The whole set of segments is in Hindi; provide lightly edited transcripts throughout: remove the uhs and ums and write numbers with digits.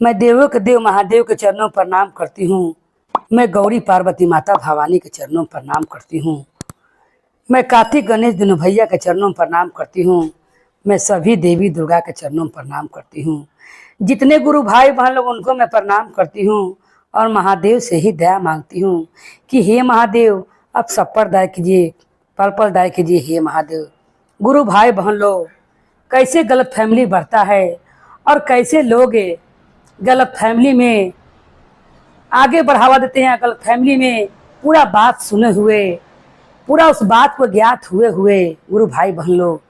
मैं देवों के देव महादेव के चरणों पर प्रणाम करती हूँ। मैं गौरी पार्वती माता भवानी के चरणों पर प्रणाम करती हूँ। मैं कार्तिक गणेश दिनों भैया के चरणों पर प्रणाम करती हूँ। मैं सभी देवी दुर्गा के चरणों पर प्रणाम करती हूँ। जितने गुरु भाई बहन लोग उनको मैं प्रणाम करती हूँ और महादेव से ही दया मांगती हूँ कि हे महादेव आप सब पर दया कीजिए, पल पल दया कीजिए। हे महादेव, गुरु भाई बहन लोग, कैसे गलत फैमिली बढ़ता है और कैसे लोग गलत फैमिली में आगे बढ़ावा देते हैं। गलत फैमिली में पूरा बात सुने हुए, पूरा उस बात को ज्ञात हुए हुए गुरु भाई बहन लोग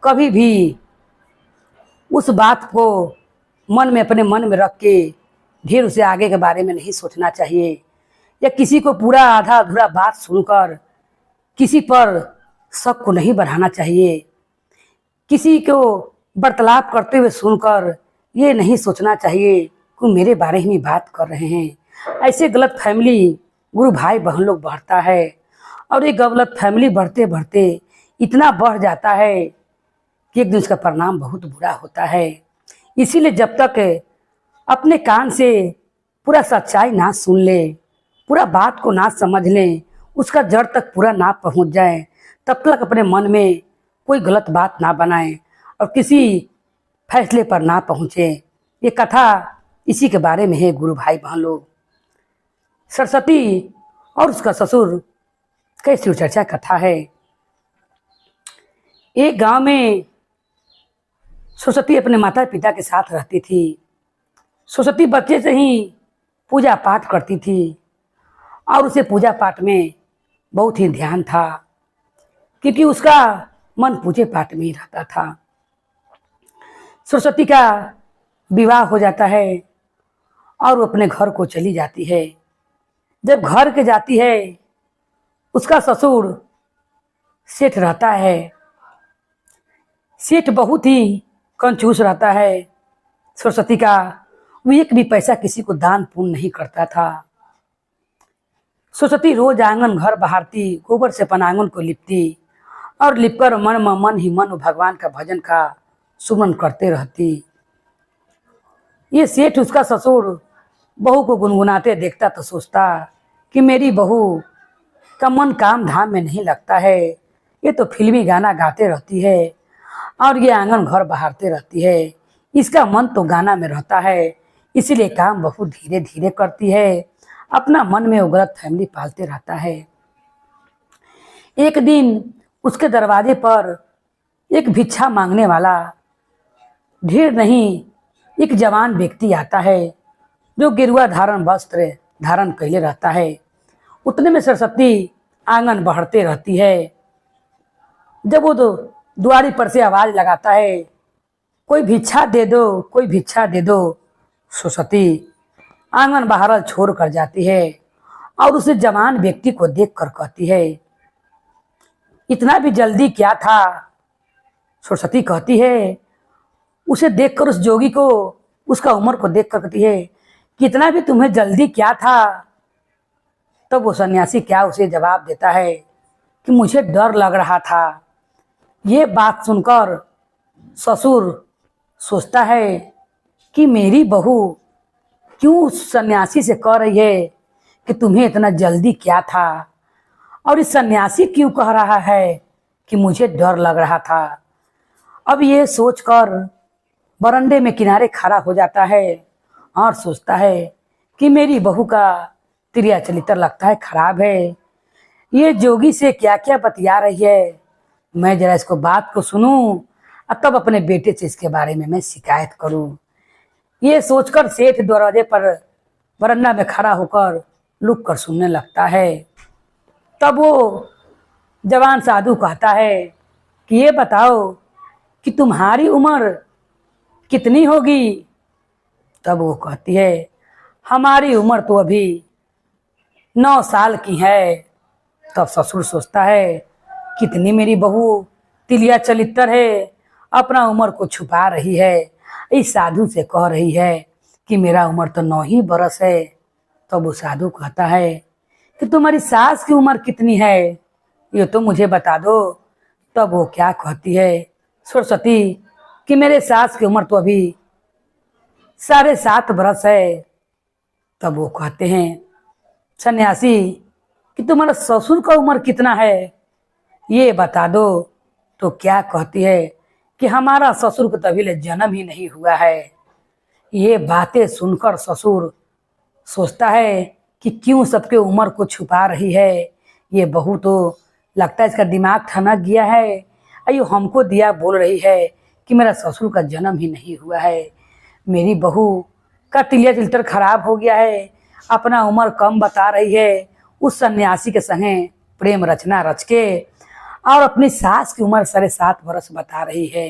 कभी भी उस बात को मन में, अपने मन में रख के ढेर उसे आगे के बारे में नहीं सोचना चाहिए, या किसी को पूरा आधा अधूरा बात सुनकर किसी पर शक को नहीं बढ़ाना चाहिए। किसी को वार्तालाप करते हुए सुनकर ये नहीं सोचना चाहिए कि मेरे बारे में बात कर रहे हैं। ऐसे गलत फैमिली गुरु भाई बहन लोग बढ़ता है और ये गलत फैमिली बढ़ते बढ़ते इतना बढ़ जाता है कि एक दिन उसका परिणाम बहुत बुरा होता है। इसीलिए जब तक अपने कान से पूरा सच्चाई ना सुन ले, पूरा बात को ना समझ लें, उसका जड़ तक पूरा ना पहुंच जाए, तब तक अपने मन में कोई गलत बात ना बनाएं और किसी फैसले पर ना पहुँचे। ये कथा इसी के बारे में है गुरु भाई बहन लोग। सरस्वती और उसका ससुर कई शिव चर्चा कथा है। एक गांव में सरस्वती अपने माता पिता के साथ रहती थी। सरस्वती बच्चे से ही पूजा पाठ करती थी और उसे पूजा पाठ में बहुत ही ध्यान था, क्योंकि उसका मन पूजे पाठ में ही रहता था। सरस्वती का विवाह हो जाता है और वो अपने घर को चली जाती है। जब घर के जाती है, उसका ससुर सेठ रहता है। सेठ बहुत ही कंजूस रहता है। सरस्वती का वो एक भी पैसा किसी को दान पुण्य नहीं करता था। सरस्वती रोज आंगन घर बहारती, गोबर से अपन आंगन को लिपती और लिपकर मन ही मन भगवान का भजन का सुमन करते रहती। ये सेठ, उसका ससुर, बहू को गुनगुनाते देखता तो सोचता कि मेरी बहू का मन काम धाम में नहीं लगता है। ये तो फिल्मी गाना गाते रहती है और ये आंगन घर बहारते रहती है। इसका मन तो गाना में रहता है, इसीलिए काम बहुत धीरे धीरे करती है। अपना मन में वो गलत फैमिली पालते रहता है। एक दिन उसके दरवाजे पर एक भिक्षा मांगने वाला, ढेर नहीं, एक जवान व्यक्ति आता है जो गेरुआ धारण वस्त्र धारण कैले रहता है। उतने में सरस्वती आंगन बढ़ते रहती है। जब वो द्वारी पर से आवाज लगाता है, कोई भिक्षा दे दो, कोई भिक्षा दे दो, सरस्वती आंगन बहारल छोड़ कर जाती है और उसे जवान व्यक्ति को देख कर कहती है, इतना भी जल्दी क्या था? सरस्वती कहती है, उसे देखकर, उस जोगी को, उसका उम्र को देख कर कहती है, कितना भी तुम्हें जल्दी क्या था? तब वो सन्यासी क्या उसे जवाब देता है कि मुझे डर लग रहा था। ये बात सुनकर ससुर सोचता है कि मेरी बहू क्यों सन्यासी से कह रही है कि तुम्हें इतना जल्दी क्या था, और इस सन्यासी क्यों कह रहा है कि मुझे डर लग रहा था। अब ये सोचकर बरंडे में किनारे खड़ा हो जाता है और सोचता है कि मेरी बहू का क्रिया चरित्र लगता है खराब है। ये जोगी से क्या क्या बतिया रही है, मैं जरा इसको बात को सुनूं और तब अपने बेटे से इसके बारे में मैं शिकायत करूं। ये सोचकर सेठ दरवाजे पर बरन्ना में खड़ा होकर लुक कर सुनने लगता है। तब वो जवान साधु कहता है कि ये बताओ कि तुम्हारी उम्र कितनी होगी? तब वो कहती है, हमारी उम्र तो अभी 9 साल की है। तब ससुर सोचता है, कितनी मेरी बहू तिलिया चलित्र है, अपना उम्र को छुपा रही है। इस साधु से कह रही है कि मेरा उम्र तो 9 ही बरस है। तब वो साधु कहता है कि तुम्हारी सास की उम्र कितनी है, ये तो मुझे बता दो। तब वो क्या कहती है, सरस्वती, कि मेरे सास की उम्र तो अभी 7.5 बरस है। तब वो कहते हैं सन्यासी कि तुम्हारा ससुर का उम्र कितना है, ये बता दो। तो क्या कहती है कि हमारा ससुर को तभी ले जन्म ही नहीं हुआ है। ये बातें सुनकर ससुर सोचता है कि क्यों सबके उम्र को छुपा रही है। ये बहू तो लगता है इसका दिमाग ठनक गया है। अयो हमको दिया बोल रही है कि मेरा ससुर का जन्म ही नहीं हुआ है। मेरी बहू का तिलिया तिलतर खराब हो गया है, अपना उम्र कम बता रही है। उस सन्यासी के संगे प्रेम रचना रच के और अपनी सास की उम्र 7.5 बरस बता रही है।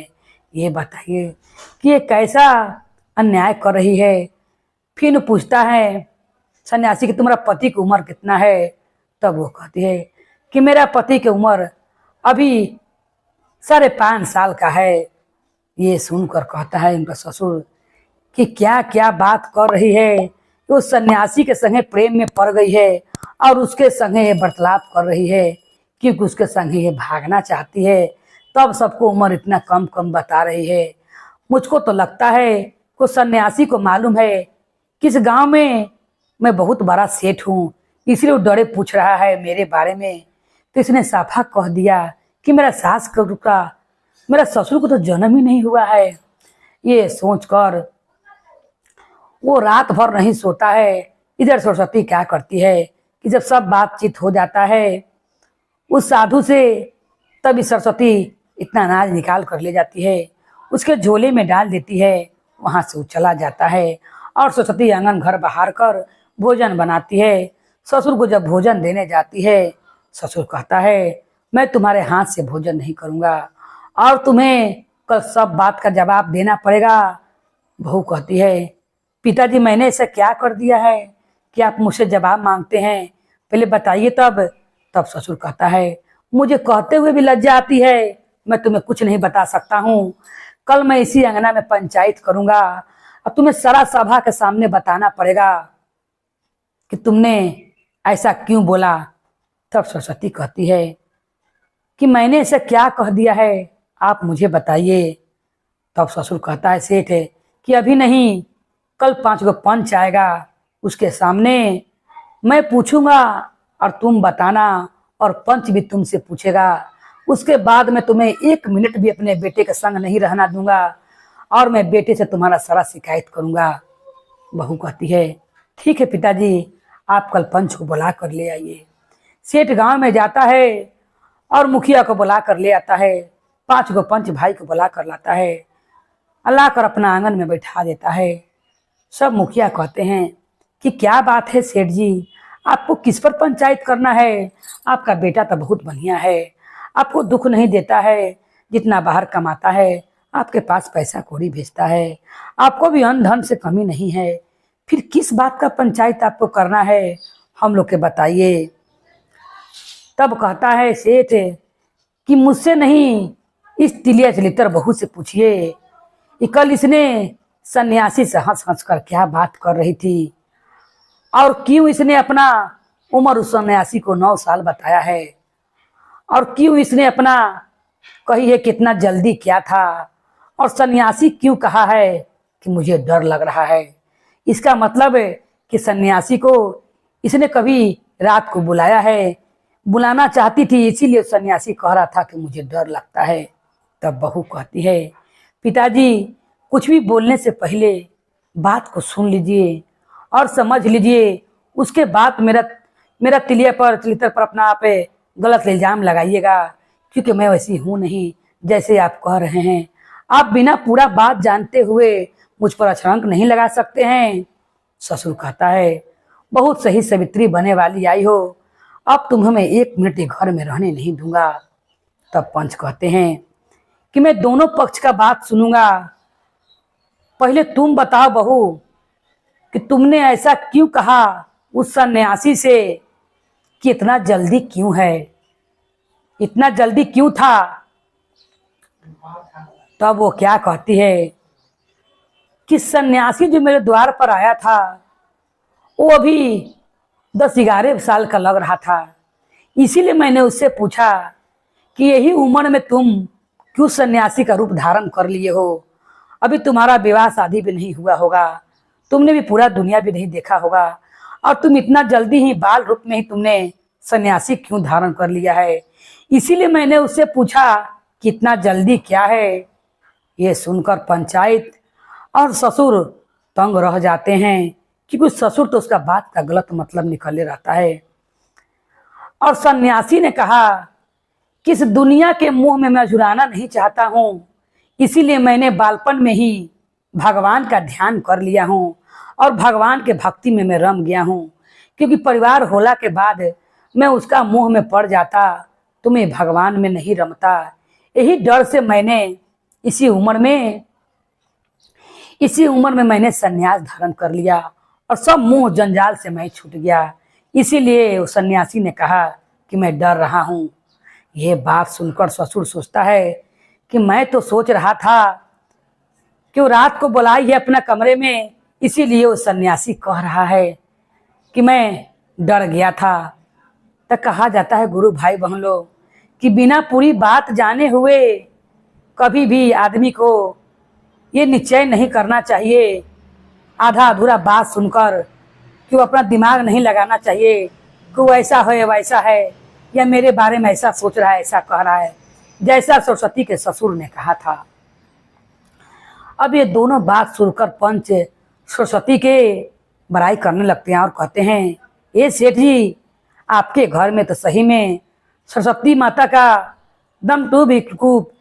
ये बताइए कि ये कैसा अन्याय कर रही है। फिर पूछता है सन्यासी कि तुम्हारा पति की उम्र कितना है। तब वो कहती है कि मेरा पति की उम्र अभी 5.5 साल का है। ये सुनकर कहता है इनका ससुर कि क्या क्या बात कर रही है। उस सन्यासी के संगे प्रेम में पड़ गई है और उसके संगे ये बर्तालाप कर रही है, क्योंकि उसके संगे ये भागना चाहती है। तब सबको उम्र इतना कम कम बता रही है। मुझको तो लगता है कि सन्यासी को मालूम है कि इस गांव में मैं बहुत बड़ा सेठ हूँ, इसलिए वो डरे पूछ रहा है मेरे बारे में। तो इसने साफा कह दिया कि मेरा ससुर को तो जन्म ही नहीं हुआ है। ये सोचकर वो रात भर नहीं सोता है। इधर सरस्वती क्या करती है कि जब सब बातचीत हो जाता है उस साधु से, तभी सरस्वती इतना अनाज निकाल कर ले जाती है, उसके झोले में डाल देती है। वहाँ से वो चला जाता है और सरस्वती आंगन घर बाहर कर भोजन बनाती है। ससुर को जब भोजन देने जाती है, ससुर कहता है मैं तुम्हारे हाथ से भोजन नहीं करूँगा और तुम्हें कल सब बात का जवाब देना पड़ेगा। बहू कहती है पिताजी मैंने ऐसा क्या कर दिया है कि आप मुझसे जवाब मांगते हैं, पहले बताइए तब। तब ससुर कहता है मुझे कहते हुए भी लज्जा आती है, मैं तुम्हें कुछ नहीं बता सकता हूँ। कल मैं इसी अंगना में पंचायत करूँगा और तुम्हें सारा सभा के सामने बताना पड़ेगा कि तुमने ऐसा क्यों बोला। तब सरस्वती कहती है कि मैंने ऐसा क्या कह दिया है, आप मुझे बताइए। तब ससुर कहता है सेठ कि अभी नहीं, कल 5 गो पंच आएगा, उसके सामने मैं पूछूंगा और तुम बताना और पंच भी तुमसे पूछेगा। उसके बाद मैं तुम्हें 1 मिनट भी अपने बेटे के संग नहीं रहना दूंगा और मैं बेटे से तुम्हारा सारा शिकायत करूंगा। बहू कहती है ठीक है पिताजी, आप कल पंच को बुला कर ले आइए। सेठ गांव में जाता है और मुखिया को बुला कर ले आता है, 5 गो पंच भाई को बुला कर लाता है, अल्लाह कर अपना आंगन में बैठा देता है। सब मुखिया कहते हैं कि क्या बात है सेठ जी, आपको किस पर पंचायत करना है। आपका बेटा तो बहुत बढ़िया है, आपको दुख नहीं देता है, जितना बाहर कमाता है आपके पास पैसा कौड़ी भेजता है, आपको भी अन्न धन से कमी नहीं है, फिर किस बात का पंचायत आपको करना है, हम लोग के बताइए। तब कहता है सेठ कि मुझसे नहीं, इस तिलिया चलितर बहू से पूछिए कि कल इसने सन्यासी से हंस हंस कर क्या बात कर रही थी और क्यों इसने अपना उम्र उस सन्यासी को 9 साल बताया है और क्यों इसने अपना कही है कितना जल्दी क्या था और सन्यासी क्यों कहा है कि मुझे डर लग रहा है। इसका मतलब है कि सन्यासी को इसने कभी रात को बुलाया है, बुलाना चाहती थी, इसीलिए सन्यासी कह रहा था कि मुझे डर लगता है। तब बहू कहती है पिताजी कुछ भी बोलने से पहले बात को सुन लीजिए और समझ लीजिए, उसके बाद मेरा तिलितर पर अपना आप गलत इल्जाम लगाइएगा, क्योंकि मैं वैसी हूँ नहीं जैसे आप कह रहे हैं। आप बिना पूरा बात जानते हुए मुझ पर अछड़ंक नहीं लगा सकते हैं। ससुर कहता है बहुत सही सवित्री बने वाली आई हो, अब तुम्हें मैं 1 मिनट घर में रहने नहीं दूंगा। तब पंच कहते हैं कि मैं दोनों पक्ष का बात सुनूंगा, पहले तुम बताओ बहू कि तुमने ऐसा क्यों कहा उस सन्यासी से कि इतना जल्दी क्यों है, इतना जल्दी क्यों था। तब वो क्या कहती है कि सन्यासी जो मेरे द्वार पर आया था वो अभी 10-11 साल का लग रहा था, इसीलिए मैंने उससे पूछा कि यही उम्र में तुम क्यों सन्यासी का रूप धारण कर लिए हो अभी तुम्हारा विवाह शादी भी नहीं हुआ होगा, तुमने भी पूरा दुनिया भी नहीं देखा होगा, और तुम इतना जल्दी ही बाल रूप में ही तुमने सन्यासी क्यों धारण कर लिया है। इसीलिए मैंने उससे पूछा कि इतना जल्दी क्या है। ये सुनकर पंचायत और ससुर तंग रह जाते हैं, क्योंकि ससुर तो उसका बात का गलत मतलब निकाले रहता है। और सन्यासी ने कहा कि इस दुनिया के मुंह में मैं झुराना नहीं चाहता हूँ, इसीलिए मैंने बालपन में ही भगवान का ध्यान कर लिया हूँ और भगवान के भक्ति में मैं रम गया हूँ। क्योंकि परिवार होला के बाद मैं उसका मुंह में पड़ जाता तो मैं भगवान में नहीं रमता। यही डर से मैंने इसी उम्र में मैंने सन्यास धारण कर लिया और सब मोह जंजाल से मैं छूट गया। इसीलिए उस सन्यासी ने कहा कि मैं डर रहा हूँ। ये बात सुनकर ससुर सोचता है कि मैं तो सोच रहा था कि वो रात को बुलाई है अपना कमरे में, इसीलिए वो सन्यासी कह रहा है कि मैं डर गया था। तो कहा जाता है गुरु भाई बहन लोग कि बिना पूरी बात जाने हुए कभी भी आदमी को ये निश्चय नहीं करना चाहिए, आधा अधूरा बात सुनकर कि वो अपना दिमाग नहीं लगाना चाहिए कि वो ऐसा है वैसा है या मेरे बारे में ऐसा सोच रहा है ऐसा कह रहा है, जैसा सरस्वती के ससुर ने कहा था। अब ये दोनों बात सुनकर पंच सरस्वती के बड़ाई करने लगते हैं और कहते हैं, ये सेठ जी, आपके घर में तो सही में सरस्वती माता का दम टू भी खूब,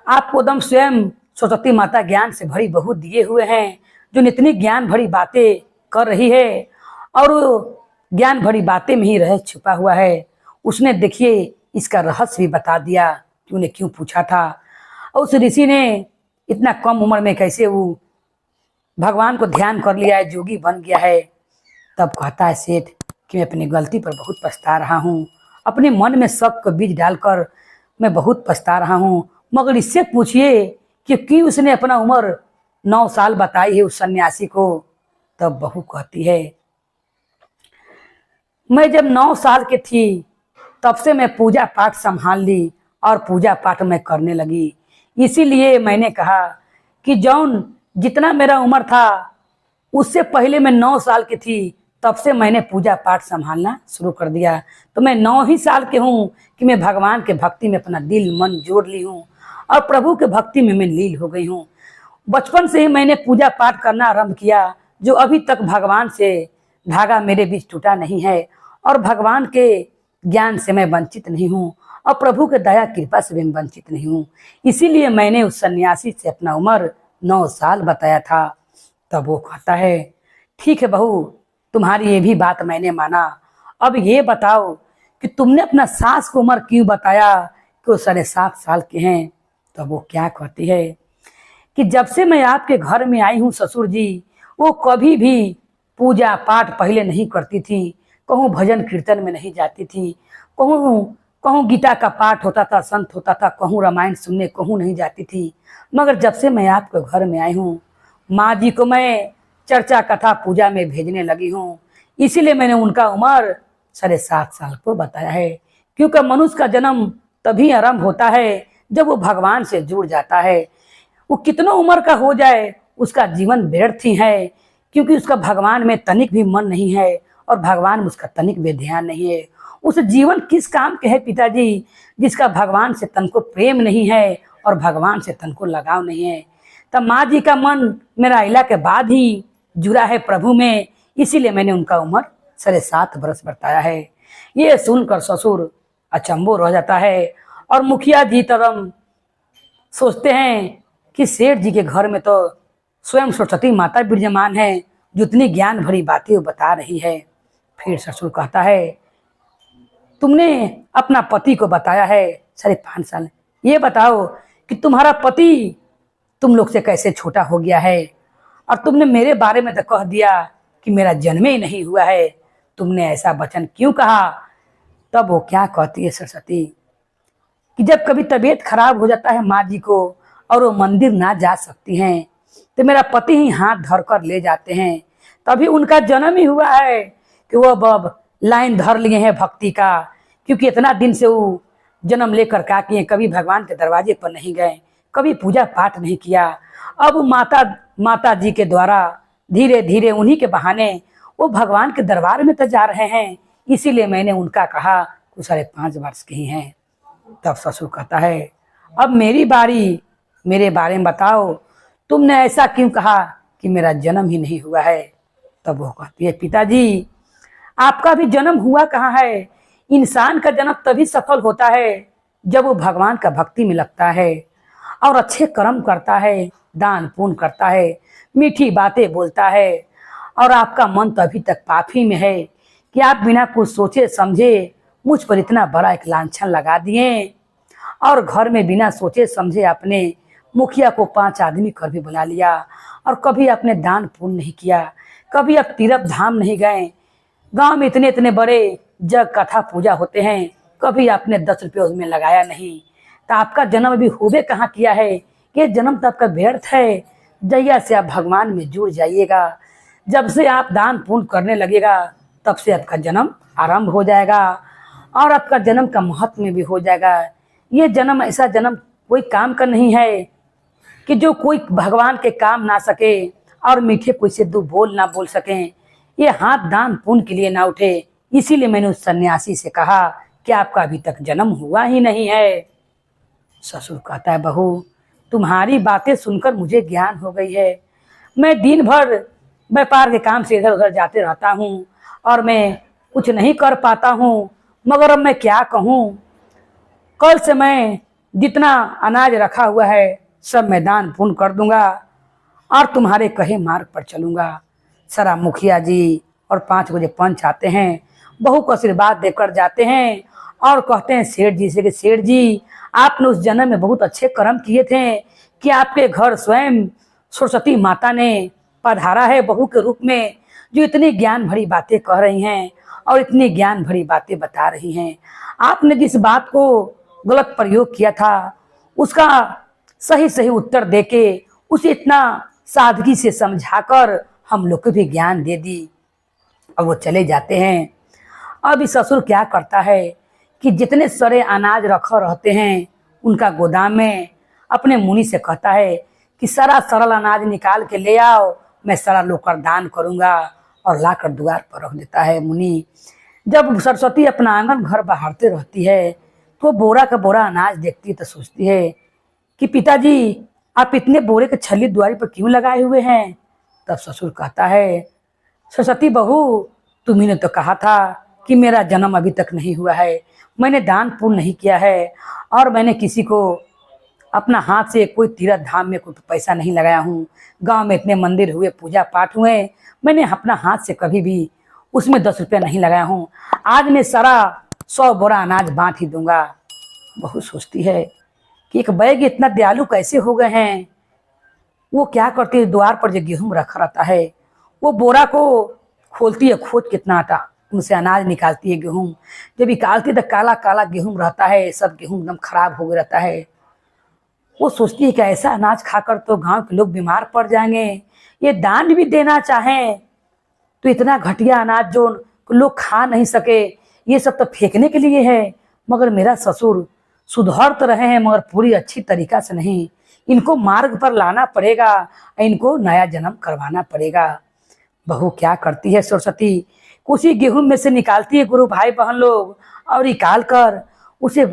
आपको दम स्वयं सरस्वती माता ज्ञान से भरी बहू दिए हुए हैं, जो इतनी ज्ञान भरी बातें कर रही है और ज्ञान भरी बातें में ही रह छुपा हुआ है। उसने देखिए इसका रहस्य भी बता दिया कि उन्हें क्यों पूछा था। और उस ऋषि ने इतना कम उम्र में कैसे वो भगवान को ध्यान कर लिया है, जोगी बन गया है। तब कहता है सेठ कि मैं अपनी गलती पर बहुत पछता रहा हूँ, अपने मन में शक का बीज डालकर मैं बहुत पछता रहा हूँ। मगर इससे पूछिए कि क्यों उसने अपना उम्र 9 साल बताई है उस सन्यासी को। तब बहू कहती है, मैं जब 9 साल की थी तब से मैं पूजा पाठ संभाल ली और पूजा पाठ मैं करने लगी। इसीलिए मैंने कहा कि जौन जितना मेरा उम्र था उससे पहले मैं 9 साल की थी, तब से मैंने पूजा पाठ संभालना शुरू कर दिया। तो मैं 9 ही साल के हूँ कि मैं भगवान के भक्ति में अपना दिल मन जोड़ ली हूँ और प्रभु के भक्ति में मैं लीन हो गई हूँ। बचपन से ही मैंने पूजा पाठ करना आरंभ किया, जो अभी तक भगवान से धागा मेरे बीच टूटा नहीं है और भगवान के ज्ञान से मैं वंचित नहीं हूँ और प्रभु के दया कृपा से मैं वंचित नहीं हूँ। इसीलिए मैंने उस सन्यासी से अपना उम्र 9 साल बताया था। तब वो कहता है, ठीक है बहू, तुम्हारी ये भी बात मैंने माना। अब ये बताओ कि तुमने अपना सास को उम्र क्यों बताया कि वो 7.5 साल के हैं। तो वो क्या कहती है कि जब से मैं आपके घर में आई हूँ ससुर जी, वो कभी भी पूजा पाठ पहले नहीं करती थी, कहूँ भजन कीर्तन में नहीं जाती थी, कहूँ गीता का पाठ होता था, संत होता था, कहूँ रामायण सुनने कहूँ नहीं जाती थी। मगर जब से मैं आपके घर में आई हूँ, माँ जी को मैं चर्चा कथा पूजा में भेजने लगी हूँ, इसीलिए मैंने उनका उम्र 7.5 साल को बताया है। क्योंकि मनुष्य का जन्म तभी आरंभ होता है जब वो भगवान से जुड़ जाता है। वो कितना उम्र का हो जाए उसका जीवन व्यर्थ ही है, क्योंकि उसका भगवान में तनिक भी मन नहीं है और भगवान में उसका तनिक भी ध्यान नहीं है। उस जीवन किस काम के है पिताजी, जिसका भगवान से तन को प्रेम नहीं है और भगवान से तन को लगाव नहीं है। तब माँ जी का मन मेरा इला के बाद ही जुड़ा है प्रभु में, इसीलिए मैंने उनका उम्र 7.5 बरस बताया है। ये सुनकर ससुर अचंभो रह जाता है और मुखिया जी तरम सोचते हैं कि सेठ जी के घर में तो स्वयं सरस्वती माता विराजमान है, जितनी ज्ञान भरी बातें वो बता रही है। फिर ससुर कहता है, तुमने अपना पति को बताया है 5.5 साल, ये बताओ कि तुम्हारा पति तुम लोग से कैसे छोटा हो गया है, और तुमने मेरे बारे में तो कह दिया कि मेरा जन्म ही नहीं हुआ है, तुमने ऐसा वचन क्यों कहा। तब वो क्या कहती है सरस्वती कि जब कभी तबीयत खराब हो जाता है माँ जी को और वो मंदिर ना जा सकती हैं, तो मेरा पति ही हाथ धर कर ले जाते हैं, तभी उनका जन्म ही हुआ है कि वो अब लाइन धर लिए हैं भक्ति का। क्योंकि इतना दिन से वो जन्म लेकर का किए, कभी भगवान के दरवाजे पर नहीं गए, कभी पूजा पाठ नहीं किया अब माता जी के द्वारा धीरे धीरे उन्हीं के बहाने वो भगवान के दरबार में तो जा रहे हैं, इसीलिए मैंने उनका कहा वो 5.5 वर्ष के ही हैं। तब ससुर कहता है अब मेरी बारी, मेरे बारे में बताओ, तुमने ऐसा क्यों कहा कि मेरा जन्म ही नहीं हुआ है। तब वो कहती है पिताजी आपका भी जन्म हुआ कहाँ है। इंसान का जन्म तभी सफल होता है जब वो भगवान का भक्ति में लगता है और अच्छे कर्म करता है, दान पुण्य करता है, मीठी बातें बोलता है। और आपका मन तो अभी तक पापी में है कि आप बिना कुछ सोचे समझे मुझ पर इतना बड़ा एक लांछन लगा दिए और घर में बिना सोचे समझे आपने मुखिया को 5 आदमी कर भी बुला लिया और कभी आपने दान पुण्य नहीं किया, कभी आप तीर्थ धाम नहीं गए। गांव में इतने इतने बड़े जग कथा पूजा होते हैं, कभी आपने 10 रुपये उसमें लगाया नहीं। तो आपका जन्म अभी होबे कहाँ किया है, ये जन्म तो आपका व्यर्थ है। जैया से आप भगवान में जुड़ जाइएगा, जब से आप दान पुण्य करने लगेगा तब से आपका जन्म आरंभ हो जाएगा और आपका जन्म का महत्व भी हो जाएगा। ये जन्म ऐसा जन्म कोई काम का नहीं है कि जो कोई भगवान के काम ना सके और मीठे कोई से 2 बोल ना बोल सकें, ये हाथ दान पुण्य के लिए ना उठे। इसीलिए मैंने उस सन्यासी से कहा कि आपका अभी तक जन्म हुआ ही नहीं है। ससुर कहता है बहू तुम्हारी बातें सुनकर मुझे ज्ञान हो गई है। मैं दिन भर व्यापार के काम से इधर उधर जाते रहता हूँ और मैं कुछ नहीं कर पाता हूँ, मगर अब मैं क्या कहूँ। कल से मैं जितना अनाज रखा हुआ है सब मैं दान पुण्य कर दूंगा और तुम्हारे कहे मार्ग पर चलूंगा। सारा मुखिया जी और 5 बजे पंच आते हैं, बहू को आशीर्वाद देकर जाते हैं और कहते हैं सेठ जी से कि सेठ जी आपने उस जन्म में बहुत अच्छे कर्म किए थे कि आपके घर स्वयं सरस्वती माता ने पधारा है बहू के रूप में, जो इतनी ज्ञान भरी बातें कह रही हैं और इतनी ज्ञान भरी बातें बता रही हैं। आपने जिस बात को गलत प्रयोग किया था उसका सही सही उत्तर देके उसे इतना सादगी से समझाकर हम लोग को भी ज्ञान दे दी और वो चले जाते हैं। अब इस ससुर क्या करता है कि जितने सारे अनाज रखा रहते हैं उनका गोदाम में अपने मुनि से कहता है कि सारा सरल अनाज निकाल के ले आओ, मैं सारा लोकर दान करूंगा और लाकर द्वार पर रख देता है मुनि। जब सरस्वती अपना आंगन घर बहारते रहती है तो बोरा का बोरा अनाज देखती है तो सोचती है कि पिताजी आप इतने बोरे के छल्ली द्वारी पर क्यों लगाए हुए हैं। तब ससुर कहता है सरस्वती बहू तुम्ही ने तो कहा था कि मेरा जन्म अभी तक नहीं हुआ है, मैंने दान पुण्य नहीं किया है और मैंने किसी को अपना हाथ से कोई तीर्थ धाम में कोई पैसा नहीं लगाया हूँ। गांव में इतने मंदिर हुए, पूजा पाठ हुए, मैंने अपना हाथ से कभी भी उसमें 10 रुपया नहीं लगाया हूँ। आज मैं सारा 100 बोरा अनाज बांट ही दूंगा। बहू सोचती है कि एक बैग इतना दयालु कैसे हो गए हैं। वो क्या करती है, द्वार पर जो गेहूं रखा रहता है वो बोरा को खोलती है, खोद कितना आटा उनसे अनाज निकालती है। गेहूं जब निकालती है तो काला काला गेहूं रहता है, सब गेहूं एकदम खराब हो गया रहता है। वो सोचती है कि ऐसा अनाज खाकर तो गांव के लोग बीमार पड़ जाएंगे, ये दान भी देना चाहें तो इतना घटिया अनाज जो लोग खा नहीं सके ये सब तो फेंकने के लिए है। मगर मेरा ससुर सुधर तो रहे हैं मगर पूरी अच्छी तरीका से नहीं, इनको मार्ग पर लाना पड़ेगा, इनको नया जन्म करवाना पड़ेगा। बहू क्या करती है, सरस्वती उसी गेहूं में से निकालती है गुरु भाई बहन लोग और निकाल कर उसे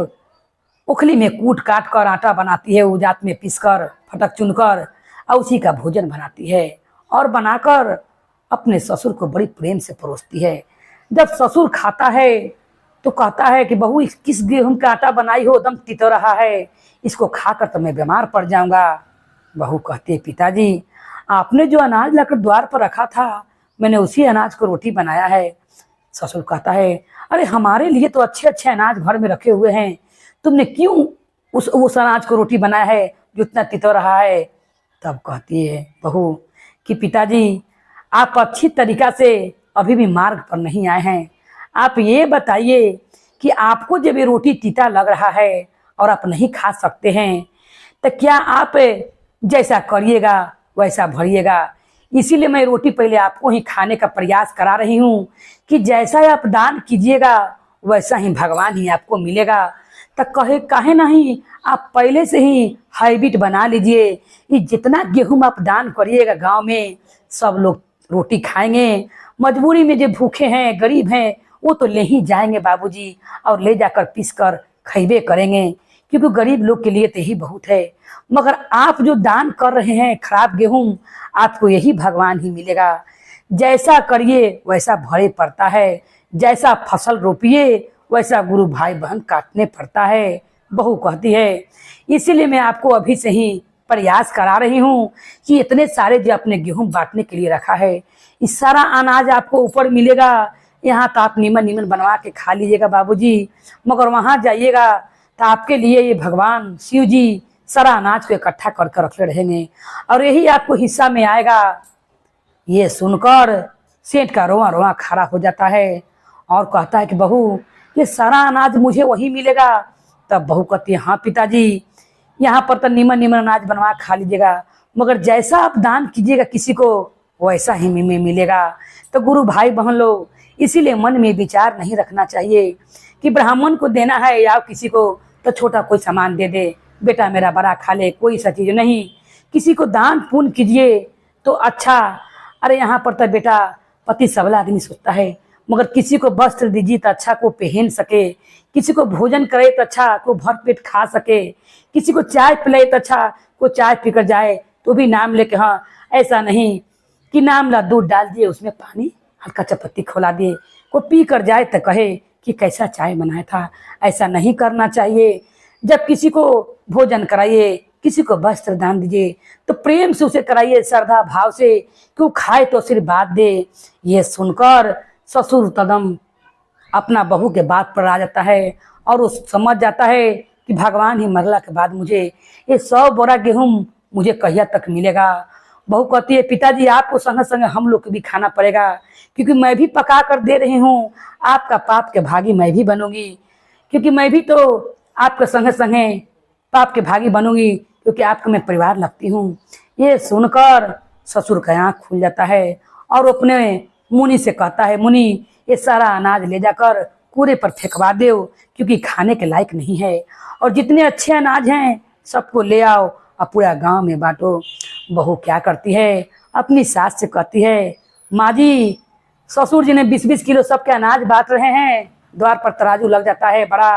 उखली में कूट काट कर आटा बनाती है, उजात में पीस कर फटक चुनकर और उसी का भोजन बनाती है और बनाकर अपने ससुर को बड़ी प्रेम से परोसती है। जब ससुर खाता है तो कहता है कि बहू किस गेहूं का आटा बनाई हो, दम तितो रहा है, इसको खाकर तो मैं बीमार पड़ जाऊंगा। बहू कहती है पिताजी आपने जो अनाज लाकर द्वार पर रखा था मैंने उसी अनाज को रोटी बनाया है। ससुर कहता है अरे हमारे लिए तो अच्छे अच्छे अनाज घर में रखे हुए हैं, तुमने क्यों उस अनाज को रोटी बनाया है जो इतना तितो रहा है। तब कहती है बहू कि पिताजी आप अच्छी तरीका से अभी भी मार्ग पर नहीं आए हैं। आप ये बताइए कि आपको जब ये रोटी तीता लग रहा है और आप नहीं खा सकते हैं तो क्या आप जैसा करिएगा वैसा भरिएगा। इसीलिए मैं रोटी पहले आपको ही खाने का प्रयास करा रही हूँ कि जैसा आप दान कीजिएगा वैसा ही भगवान ही आपको मिलेगा। तो कहे काहे नहीं आप पहले से ही हैबिट बना लीजिए कि जितना गेहूं आप दान करिएगा गांव में सब लोग रोटी खाएंगे। मजबूरी में जो भूखे हैं गरीब हैं वो तो ले ही जाएंगे बाबूजी, और ले जाकर पीस कर खैबे करेंगे, क्योंकि गरीब लोग के लिए तो यही बहुत है। मगर आप जो दान कर रहे हैं खराब गेहूं, आपको यही भगवान ही मिलेगा। जैसा करिए वैसा भरे पड़ता है, जैसा फसल रोपिए वैसा गुरु भाई बहन काटने पड़ता है, बहू कहती है। इसीलिए मैं आपको अभी से ही प्रयास करा रही हूँ कि इतने सारे जो अपने गेहूं बांटने के लिए रखा है, इस सारा अनाज आपको ऊपर मिलेगा। यहाँ तो आप नीमन नीमन बनवा के खा लीजिएगा बाबूजी, मगर वहाँ जाइएगा तो आपके लिए ये भगवान शिव जी सारा अनाज को इकट्ठा करके रखे रहेंगे और यही आपको हिस्सा में आएगा। ये सुनकर सेठ का रोआ रोआ खड़ा हो जाता है और कहता है कि बहू ये सारा अनाज मुझे वही मिलेगा। तब बहू कहती है हाँ पिताजी, यहाँ पर तो नीमन नीमन अनाज बनवा खा लीजिएगा, मगर जैसा आप दान कीजिएगा किसी को वैसा ही में मिलेगा। तो गुरु भाई बहन लोग, इसीलिए मन में विचार नहीं रखना चाहिए कि ब्राह्मण को देना है या किसी को तो छोटा कोई सामान दे दे, बेटा मेरा बड़ा खा ले, कोई सा चीज नहीं। किसी को दान पुण्य कीजिए तो अच्छा। अरे यहाँ पर तो बेटा पति सबला आदमी सोचता है, मगर किसी को वस्त्र दीजिए तो अच्छा को पहन सके, किसी को भोजन करे तो अच्छा को भर पेट खा सके, किसी को चाय पिलाए तो अच्छा को चाय पीकर जाए तो भी नाम लेके। हाँ, ऐसा नहीं कि नाम ला दूध डाल दिए उसमें पानी हल्का चपत्ती खोला दिए, को पी कर जाए तो कहे कि कैसा चाय बनाया था। ऐसा नहीं करना चाहिए। जब किसी को भोजन कराइए, किसी को वस्त्र दान दीजिए तो प्रेम से उसे कराइए, श्रद्धा भाव से, क्यों खाए तो आशीर्वाद दे। ये सुनकर ससुर तदम अपना बहू के बात पर आ जाता है और वो समझ जाता है कि भगवान ही मरला के बाद मुझे ये 100 बोरा गेहूं मुझे कहिया तक मिलेगा। बहू कहती है पिताजी आपको संग संग हम लोग को भी खाना पड़ेगा, क्योंकि मैं भी पका कर दे रही हूँ, आपका पाप के भागी मैं भी बनूंगी, क्योंकि मैं भी तो आपके संगे संगे पाप के भागी बनूंगी, क्योंकि आपका मैं परिवार लगती हूँ। ये सुनकर ससुर का आँख खुल जाता है और अपने मुनि से कहता है मुनि ये सारा अनाज ले जाकर कूड़े पर फेंकवा दो, क्योंकि खाने के लायक नहीं है, और जितने अच्छे अनाज हैं सबको ले आओ और पूरा गांव में बांटो। बहू क्या करती है, अपनी सास से कहती है माँ जी ससुर जी ने 20-20 किलो सबके अनाज बांट रहे हैं। द्वार पर तराजू लग जाता है बड़ा,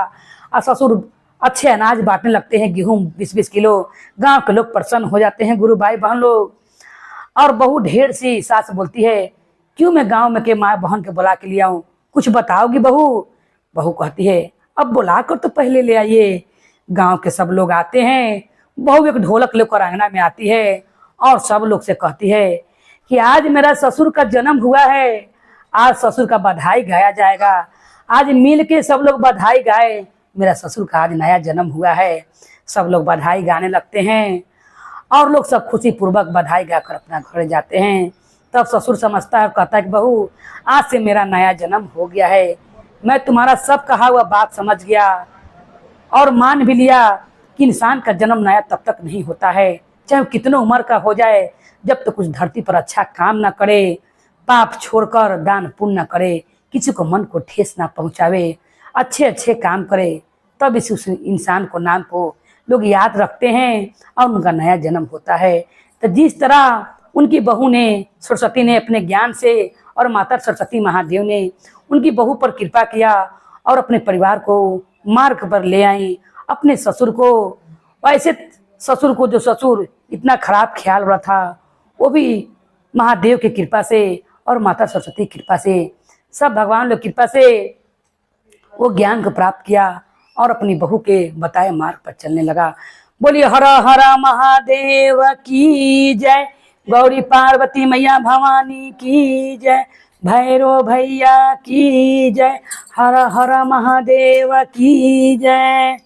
और ससुर अच्छे अनाज बांटने लगते हैं, गेहूं 20-20 किलो। गांव के लोग प्रसन्न हो जाते हैं, गुरु भाई बहन लोग। और बहू ढेर सी सास बोलती है क्यों मैं गांव में के माँ बहन के बुला के ले आऊं, कुछ बताओगी बहू। बहू कहती है अब बुला कर तो पहले ले आइए। गांव के सब लोग आते हैं। बहू एक ढोलक लेकर आंगना में आती है और सब लोग से कहती है कि आज मेरा ससुर का जन्म हुआ है, आज ससुर का बधाई गाया जाएगा। आज मिल के सब लोग बधाई गाए, मेरा ससुर का आज नया जन्म हुआ है। सब लोग बधाई गाने लगते हैं और लोग सब खुशी पूर्वक बधाई गाकर अपना घर जाते हैं। तब ससुर समझता है, कहता है कि बहू आज से मेरा नया जन्म हो गया है, मैं तुम्हारा सब कहा हुआ बात समझ गया और मान भी लिया कि इंसान का जन्म नया तब तक नहीं होता है, चाहे कितने उम्र का हो जाए, जब तक कुछ धरती पर अच्छा काम ना करे, पाप छोड़कर दान पुण्य न करे, किसी को मन को ठेस ना पहुंचावे, अच्छे अच्छे काम करे, तब इस इंसान को नाम को लोग याद रखते हैं और उनका नया जन्म होता है। तो जिस तरह उनकी बहू ने, सरस्वती ने अपने ज्ञान से और माता सरस्वती महादेव ने उनकी बहू पर कृपा किया और अपने परिवार को मार्ग पर ले आई। अपने ससुर को, वैसे ससुर को जो ससुर इतना खराब ख्याल रहा था, वो भी महादेव की कृपा से और माता सरस्वती की कृपा से, सब भगवान लोग कृपा से वो ज्ञान को प्राप्त किया और अपनी बहू के बताए मार्ग पर चलने लगा। बोलिए हर हर महादेव की जय, गौरी पार्वती मैया भवानी की जय, भैरव भैया की जय, हर हर महादेव की जय।